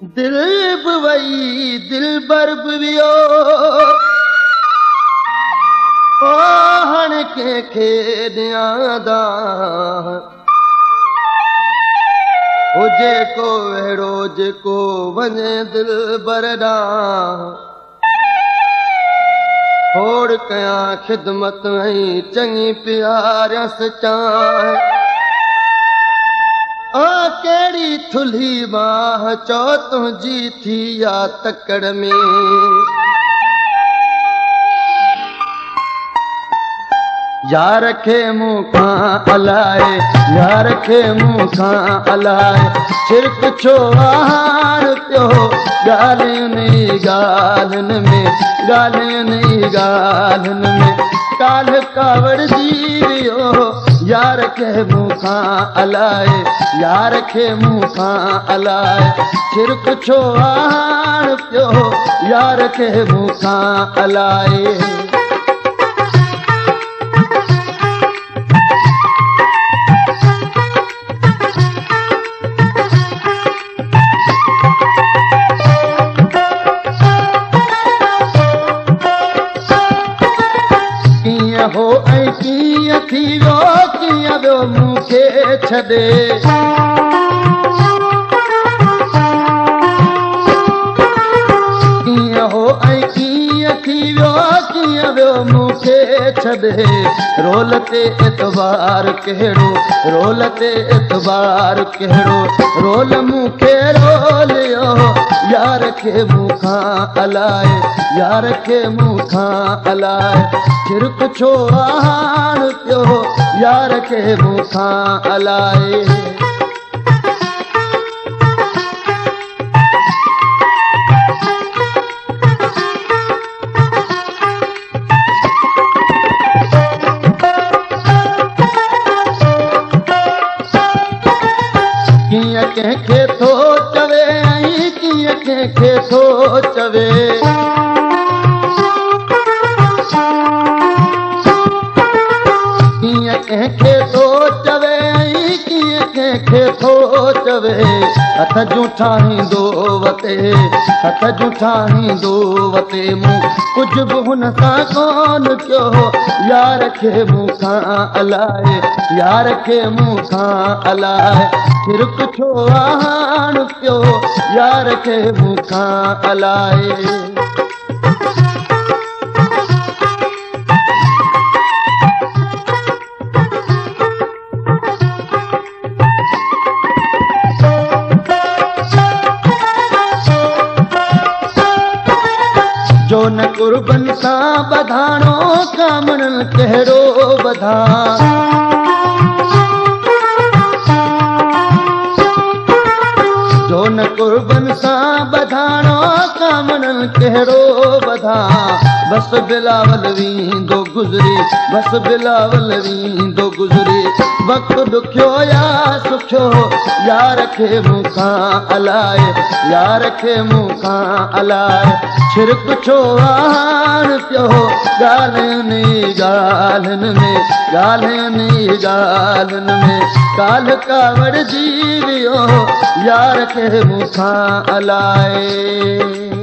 दिल बि वई दिल बर बि वियो ओ हाणे कंहिंखे ॾियां हुजे को अहिड़ो जेको वञे दिल बर ॾांहुं खोड़ कयां ख़िदमत ऐं चङी प्यारियस चांहि कहिड़ी थुल्ही बाह चओ तुंहिंजी थी या तकड़ में यार खे मूंखां अलाए यार खे मूंखां अलाए छिरक छो हाण पियो ॻाल्हियुनि ॻाल्हियुनि में ॻाल्हियुनि में काल कावड़जी वियो यार खे मूंखां अलाए यार खे मूंखां अलाए छिरक छो हाण पियो यार खे मूंखां अलाए हो ऐं कीअं थी वियो कीअं वियो मूंखे छॾे कीअं हो ऐं कीअं थी वियो कीअं वियो मूंखे छॾे रोल ते एतबार कहिड़ो रोल ते एतबार कहिड़ो रोल मूंखे रोलियो यार खे मूंखां अलाए यार खे मूंखां अलाए छिरक छो हाण पियो यार खे मूंखां अलाए कीअं कंहिंखे थो चवे ऐं कीअं कंहिंखे थो चवे कंहिंखे थो चवे ऐं कीअं कंहिंखे थो चवे हथ जूं ठाहींदो वते मूं कुझु बि हुन सां कोन कयो यार खे मूंखां अलाए यार खे मूंखां अलाए छिरक छो हाण पियो यार खे मूंखां अलाए जो न कुर्बन सां बधाणो कामणनि कहिड़ो बधा जो न कुर्बन सां बधाणो कामणनि कहिड़ो बधा बस बिलावल वींदो गुज़री बस बिलावल वींदो गुज़री वक़्तु ॾुखियो या सुखियो यार खे मूंखां अलाए यार खे मूंखां अलाए छिरक छो हाण पियो ॻाल्हियुनि ॻाल्हियुनि में काल कावड़जी वियो यार खे मूंखां अलाए